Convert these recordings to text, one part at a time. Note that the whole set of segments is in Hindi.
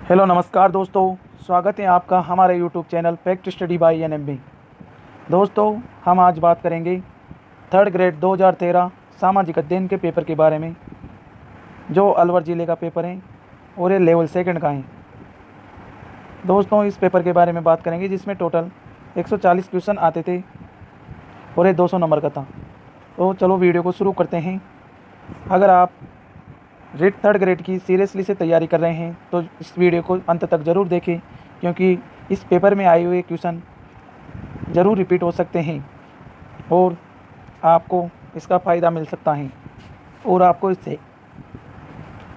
हेलो नमस्कार दोस्तों, स्वागत है आपका हमारे YouTube channel fact study bye NMB. दोस्तों, हम आज बात करेंगे थर्ड ग्रेड 2013 सामाजिक अध्ययन के पेपर के बारे में, जो अलवर ज़िले का पेपर है और ये लेवल सेकंड का है। दोस्तों, इस पेपर के बारे में बात करेंगे जिसमें टोटल 140 क्वेश्चन आते थे और ये 200 नंबर का था। तो चलो वीडियो को शुरू करते हैं। अगर आप रेड थर्ड ग्रेड की सीरियसली से तैयारी कर रहे हैं तो इस वीडियो को अंत तक ज़रूर देखें, क्योंकि इस पेपर में आए हुए क्वेश्चन ज़रूर रिपीट हो सकते हैं और आपको इसका फ़ायदा मिल सकता है और आपको इससे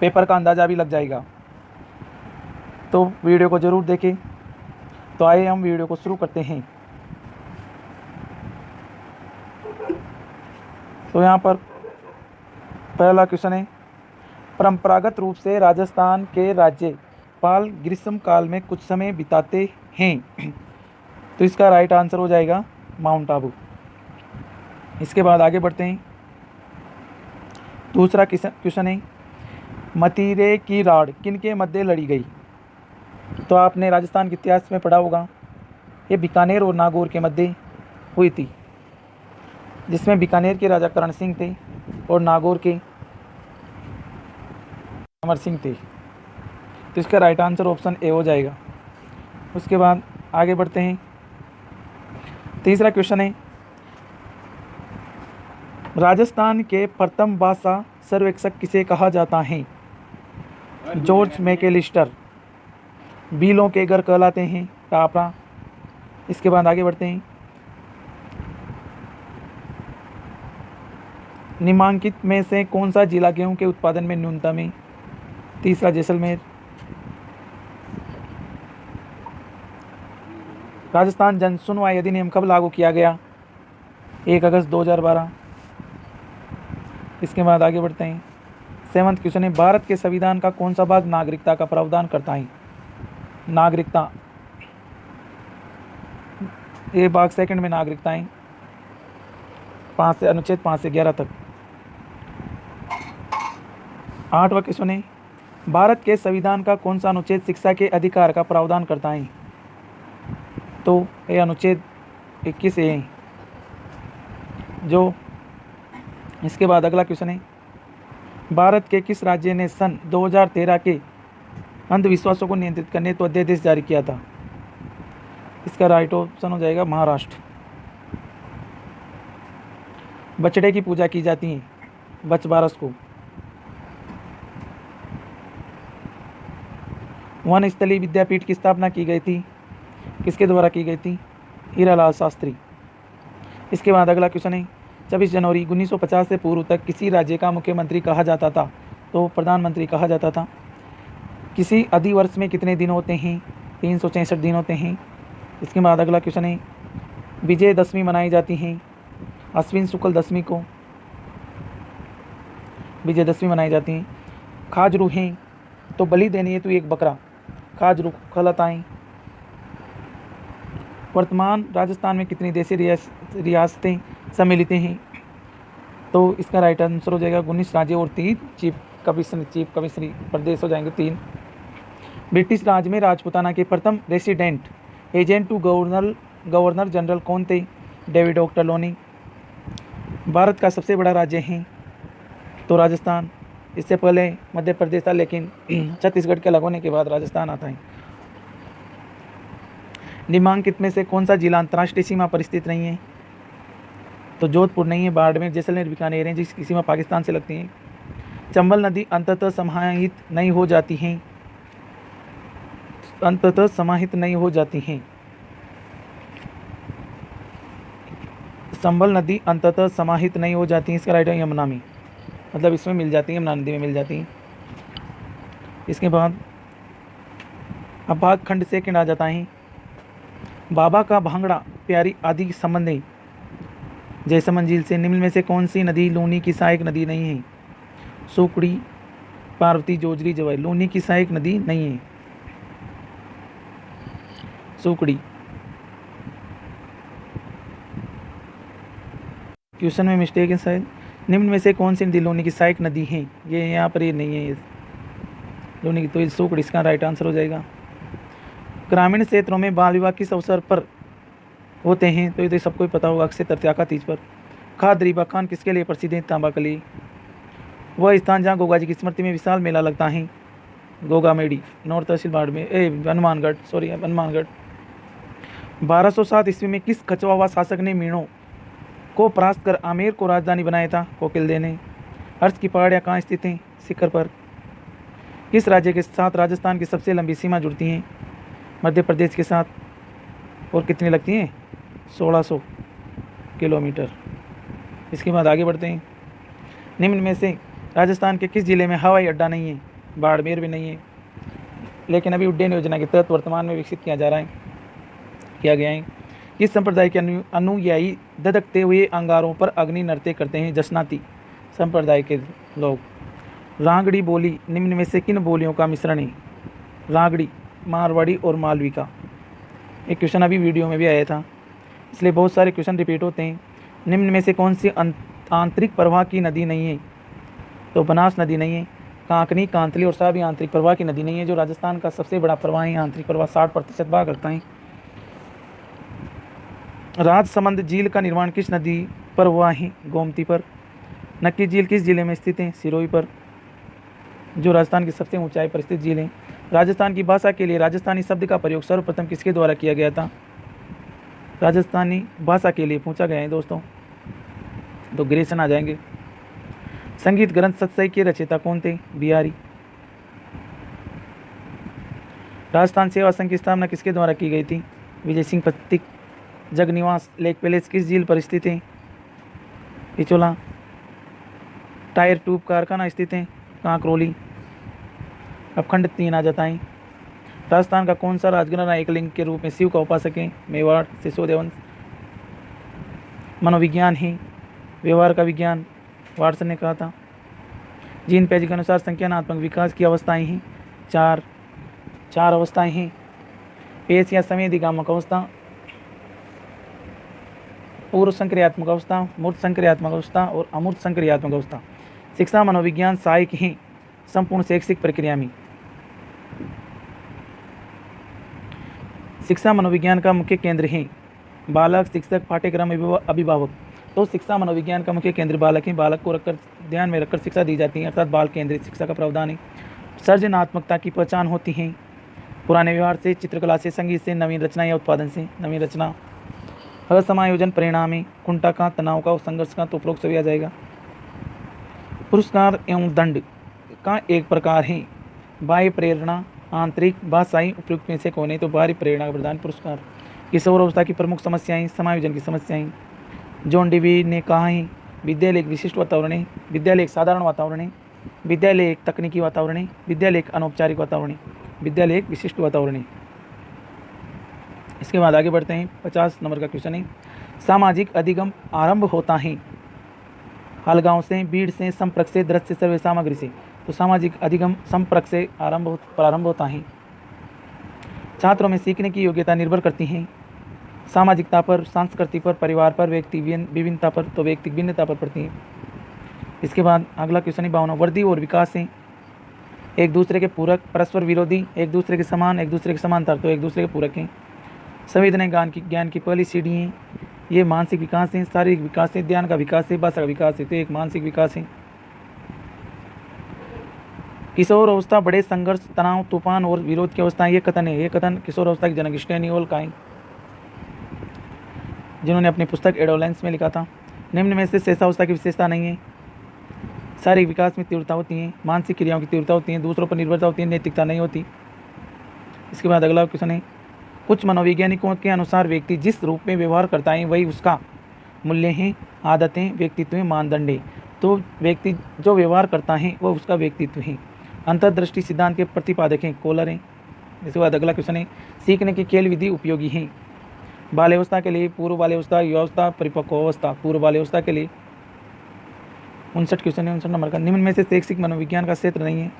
पेपर का अंदाज़ा भी लग जाएगा। तो वीडियो को ज़रूर देखें। तो आइए हम वीडियो को शुरू करते हैं। तो यहाँ पर पहला क्वेश्चन है, परंपरागत रूप से राजस्थान के राज्यपाल ग्रीष्मकाल में कुछ समय बिताते हैं। तो इसका राइट आंसर हो जाएगा माउंट आबू। इसके बाद आगे बढ़ते हैं। दूसरा क्वेश्चन है, मतीरे की राड़ किनके मध्य लड़ी गई। तो आपने राजस्थान के इतिहास में पढ़ा होगा, ये बीकानेर और नागौर के मध्य हुई थी, जिसमें बीकानेर के राजा करण सिंह थे और नागौर के अमर सिंह थे। तो इसका राइट आंसर ऑप्शन ए हो जाएगा। उसके बाद आगे बढ़ते हैं। तीसरा क्वेश्चन है, राजस्थान के प्रथम भाषा सर्वेक्षक किसे कहा जाता है। जॉर्ज मैकेलिस्टर बीलों के घर कहलाते हैं टापरा। इसके बाद आगे बढ़ते हैं। निम्नलिखित में से कौन सा जिला गेहूं के उत्पादन में न्यूनतम है। तीसरा जैसलमेर। राजस्थान जन सुनवाई अधिनियम कब लागू किया गया। 1 अगस्त 2012। इसके बाद आगे बढ़ते हैं। 7वां क्वेश्चन है, भारत के संविधान का कौन सा भाग नागरिकता का प्रावधान करता है। नागरिकता, ये भाग सेकंड में नागरिकताएं 5 से अनुच्छेद 5 से 11 तक। 8वां क्वेश्चन है, भारत के संविधान का कौन सा अनुच्छेद शिक्षा के अधिकार का प्रावधान करता है। तो ये अनुच्छेद 21 है जो। इसके बाद अगला क्वेश्चन है, भारत के किस राज्य ने सन 2013 के अंधविश्वासों को नियंत्रित करने तो अध्यादेश जारी किया था। इसका राइट ऑप्शन हो जाएगा महाराष्ट्र। बछड़े की पूजा की जाती है बछ बारस को। वन स्थली विद्यापीठ की स्थापना की गई थी, किसके द्वारा की गई थी। हीरालाल शास्त्री। इसके बाद अगला क्वेश्चन है, 26 जनवरी 1950 से पूर्व तक किसी राज्य का मुख्यमंत्री कहा जाता था। तो प्रधानमंत्री कहा जाता था। किसी अधिवर्ष में कितने दिन होते हैं। 366 दिन होते हैं। इसके बाद अगला क्वेश्चन है, विजयदशमी मनाई जाती है अश्विन शुक्ल दशमी को विजयदशमी मनाई जाती है। खाजरू हैं तो बलि देनी है तो एक बकरा खाजरू कहलाताएँ। वर्तमान राजस्थान में कितनी देशी रियासतें सम्मिलित हैं। तो इसका राइट आंसर हो जाएगा 19 राज्य और 3 चीफ कमिश्नरी प्रदेश हो जाएंगे 3। ब्रिटिश राज में राजपुताना के प्रथम resident agent to governor general कौन थे। David Ochterlony. भारत का सबसे बड़ा राज्य है तो राजस्थान। इससे पहले मध्य प्रदेश था, लेकिन छत्तीसगढ़ के अलग होने के बाद राजस्थान आता है। निम्नलिखित में से कौन सा जिला अंतर्राष्ट्रीय सीमा पर स्थित नहीं है। तो जोधपुर नहीं है, बाड़मेर जैसलमेर बीकानेर हैं जिसकी सीमा पाकिस्तान से लगती है। चंबल नदी अंततः समाहित नहीं हो जाती हैं। चंबल नदी अंततः समाहित नहीं हो जाती है। इसका राइट है यमुना में, मतलब इसमें मिल जाती है, यमुना नदी में मिल जाती है। इसके बाद अब भाग खंड से आ जाता है। बाबा का भांगड़ा प्यारी आदि संबंध है जयसमंद झील से। निम्न में से कौन सी नदी लूनी की सहायक नदी नहीं है। सुकड़ी, पार्वती, जोजरी, जवाई। लूनी की सहायक नदी नहीं है सुकड़ी। क्वेश्चन में मिस्टेक है शायद। निम्न में से कौन सी नदी लूनी की सहायक नदी है। ये यहाँ पर ये नहीं है। जोड़ने की, तो ये सूकड़ इसका राइट आंसर हो जाएगा। ग्रामीण क्षेत्रों में बाल विवाह किस अवसर पर होते हैं, तो ये तो सबको ही पता होगा, अक्षय तृतीया का तीज पर। खादरीबा खान किसके लिए प्रसिद्ध है, तांबा के लिए। वह स्थान जहाँ गोगा जी की स्मृति में विशाल मेला लगता है, गोगा मेडी, नॉर्थ तहसील बाड़मेर, हनुमानगढ़। 1207 ईस्वी में किस खचवावा शासक ने मीणों को परास्त कर आमेर को राजधानी बनाया था, कोकिलदे ने। अर्श की पहाड़ियाँ कहाँ स्थित हैं, शिखर पर। किस राज्य के साथ राजस्थान की सबसे लंबी सीमा जुड़ती हैं, मध्य प्रदेश के साथ, और कितनी लगती हैं, 1600 किलोमीटर। इसके बाद आगे बढ़ते हैं। निम्न में से राजस्थान के किस जिले में हवाई अड्डा नहीं है, बाड़मेर भी नहीं है, लेकिन अभी उड्डयन योजना के तहत वर्तमान में विकसित किया गया है। किस संप्रदाय के अनुयायी धधकते हुए अंगारों पर अग्नि नृत्य करते हैं, जसनाती संप्रदाय के लोग। रांगड़ी बोली निम्न में से किन बोलियों का मिश्रण है, रांगड़ी, मारवाड़ी और मालवी का। एक क्वेश्चन अभी वीडियो में भी आया था, इसलिए बहुत सारे क्वेश्चन रिपीट होते हैं। निम्न में से कौन सी आंतरिक प्रवाह की नदी नहीं है, तो बनास नदी नहीं है। कांकनी, कांतली और साभी आंतरिक प्रवाह की नदी नहीं है, जो राजस्थान का सबसे बड़ा प्रवाह है। आंतरिक प्रवाह 60% भाग रखता है। राजसमंद झील का निर्माण किस नदी पर हुआ है, गोमती पर। नक्की झील किस जिले में स्थित है, सिरोही पर, जो राजस्थान की सबसे ऊंचाई पर स्थित झील है। राजस्थान की भाषा के लिए राजस्थानी शब्द का प्रयोग सर्वप्रथम किसके द्वारा किया गया था, राजस्थानी भाषा के लिए पूछा गया है दोस्तों, तो ग्रेसन आ जाएंगे। संगीत ग्रंथ सतसई के रचयिता कौन थे, बिहारी। राजस्थान सेवा संघ की स्थापना किसके द्वारा की गई थी, विजय सिंह पत्तिक। जगनिवास लेक पैलेस किस झील पर स्थित है, पिछोला। टायर ट्यूब कारखाना स्थित है, कांकरोली। अब खंड 3 आ जाता है। राजस्थान का कौन सा राजघराना एक लिंग के रूप में शिव का उपासक है, मेवाड़, सिसोदेवंश। मनोविज्ञान ही व्यवहार का विज्ञान, वाटसन ने कहा था। जीन पैजी के अनुसार संज्ञानात्मक विकास की अवस्थाएं हैं, चार अवस्थाएं हैं। पेश या संवेदिकात्मक अवस्था, पूर्व संक्रियात्मक अवस्था, मूर्त संक्रियात्मक अवस्था और अमूर्त संक्रियात्मक अवस्था। शिक्षा मनोविज्ञान सहायक हैं संपूर्ण शैक्षिक प्रक्रिया में। शिक्षा मनोविज्ञान का मुख्य केंद्र है बालक, शिक्षक, पाठ्यक्रम, अभिभावक। तो शिक्षा मनोविज्ञान का मुख्य केंद्र बालक है। बालक को रखकर ध्यान में रखकर शिक्षा दी जाती है, अर्थात बाल केंद्रित शिक्षा का प्रावधान है। सृजनात्मकता की पहचान होती है पुराने व्यवहार से, चित्रकला से, संगीत से, नवीन रचना या उत्पादन से। नवीन रचना। असमायोजन परिणाम है कुंठा का, तनाव का और संघर्ष का, तो उपरोक्त सभी आ जाएगा। पुरस्कार एवं दंड का एक प्रकार है बाह्य प्रेरणा, आंतरिक, भाषाई। उपयुक्त में से कौन है, तो बाहरी प्रेरणा का प्रदान पुरस्कार। किशोर अवस्था की प्रमुख समस्याएं, समायोजन की समस्याएं। जॉन डीवी ने कहा है विद्यालय एक विशिष्ट वातावरण है, विद्यालय एक साधारण वातावरण है, विद्यालय एक तकनीकी वातावरण है, विद्यालय एक अनौपचारिक वातावरण है, विद्यालय एक विशिष्ट वातावरण है। इसके बाद आगे बढ़ते हैं। 50 नंबर का क्वेश्चन है, सामाजिक अधिगम आरंभ होता है हलगांव से, भीड़ से, संपर्क से, दृश्य सर्वे सामग्री से। तो सामाजिक अधिगम संपर्क से प्रारंभ होता है। छात्रों में सीखने की योग्यता निर्भर करती है सामाजिकता पर, संस्कृति पर, परिवार पर, व्यक्ति विभिन्नता पर, तो व्यक्ति भिन्नता पर पड़ती है। इसके बाद अगला क्वेश्चन है 52। वृद्धि और विकास से एक दूसरे के पूरक, परस्पर विरोधी, एक दूसरे के समान, एक दूसरे के समांतर, तो एक दूसरे के पूरक हैं। संवेदना ज्ञान की पहली सीढ़ी है। ये मानसिक विकास है, शारीरिक विकास है, ध्यान का विकास है, भाषा का विकास है, तो एक मानसिक विकास है। किशोर अवस्था बड़े संघर्ष, तनाव, तूफान और विरोध की अवस्था। ये कथन है, ये कथन किशोर अवस्था के जनक स्टैनी हॉल का है, जिन्होंने अपनी पुस्तक एडोलेंस में लिखा था। निम्न में से शेषावस्था की विशेषता नहीं है। शारीरिक विकास में तीव्रता होती है, मानसिक क्रियाओं की तीव्रता होती है, दूसरों पर निर्भरता होती है, नैतिकता नहीं होती। इसके बाद अगला क्वेश्चन है, कुछ मनोवैज्ञानिकों के अनुसार व्यक्ति जिस रूप में व्यवहार करता है वही उसका मूल्य है, आदतें, व्यक्तित्व है, मानदंड है। तो व्यक्ति जो व्यवहार करता है वह उसका व्यक्तित्व है। अंतर्दृष्टि सिद्धांत के प्रतिपादक हैं, कोलर हैं। इसके बाद अगला क्वेश्चन है, सीखने की खेल विधि उपयोगी है बाल्यावस्था के लिए, पूर्व बाल्यावस्था, युवावस्था, परिपक्व अवस्था। पूर्व बाल्यावस्था के लिए 59 क्वेश्चन है, 59 नंबर का। निम्न में से शैक्षिक मनोविज्ञान का क्षेत्र नहीं है।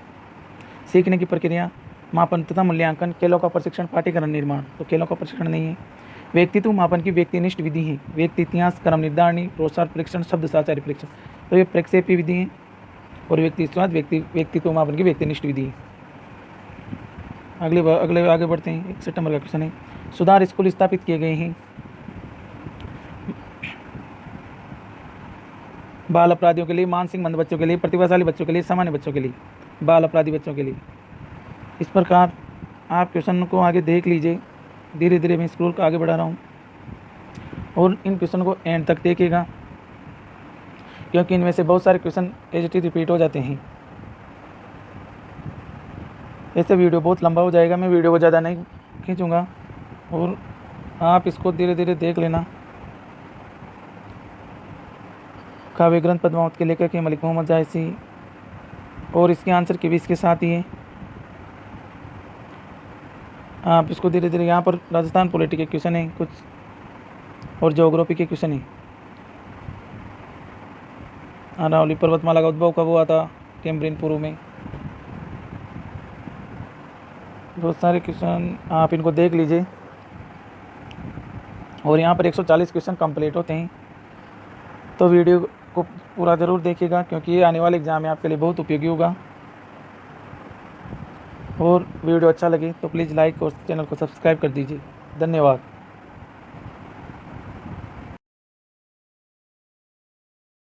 सीखने की प्रक्रिया, मापन तथा मूल्यांकन, खेलों का प्रशिक्षण, पाठ्यक्रम निर्माण, तो खेलों का प्रशिक्षण नहीं है। व्यक्तित्व मापन की व्यक्तिनिष्ठ विधि है, व्यक्ति इतिहास, क्रम निर्धारणी, प्रोत्साहन परीक्षण, शब्द साचार्य परीक्षण, तो ये प्रक्षेपी विधि है। और व्यक्तित्व मापन की व्यक्तिनिष्ठ विधि है। अगले आगे बढ़ते हैं। 1 सितंबर का क्वेश्चन है, सुधार स्कूल स्थापित किए गए हैं। बाल अपराधियों के लिए, मानसिक मंद बच्चों के लिए, प्रतिभाशाली बच्चों के लिए, सामान्य बच्चों के लिए, बाल अपराधी बच्चों के लिए। इस प्रकार आप क्वेश्चन को आगे देख लीजिए। धीरे धीरे मैं स्क्रोल को आगे बढ़ा रहा हूँ और इन क्वेश्चन को एंड तक देखिएगा, क्योंकि इनमें से बहुत सारे question as it is repeat हो जाते हैं। ऐसे वीडियो बहुत लंबा हो जाएगा, मैं वीडियो को ज़्यादा नहीं खींचूँगा और आप इसको धीरे धीरे देख लेना। काव्य ग्रंथ पद्मावत के लेखक हैं मलिक मोहम्मद जायसी और इसके आंसर के भी इसके साथ ही है। आप इसको धीरे धीरे, यहाँ पर राजस्थान पॉलिटी के क्वेश्चन है कुछ और ज्योग्राफी के क्वेश्चन है। अरावली पर्वतमाला का उद्भव कब हुआ था? कैम्ब्रियन पूर्व में। बहुत सारे क्वेश्चन आप इनको देख लीजिए और यहाँ पर 140 क्वेश्चन कंप्लीट होते हैं। तो वीडियो को पूरा ज़रूर देखिएगा, क्योंकि ये आने वाले एग्ज़ाम में आपके लिए बहुत उपयोगी होगा। और वीडियो अच्छा लगे तो प्लीज़ लाइक और चैनल को सब्सक्राइब कर दीजिए। धन्यवाद।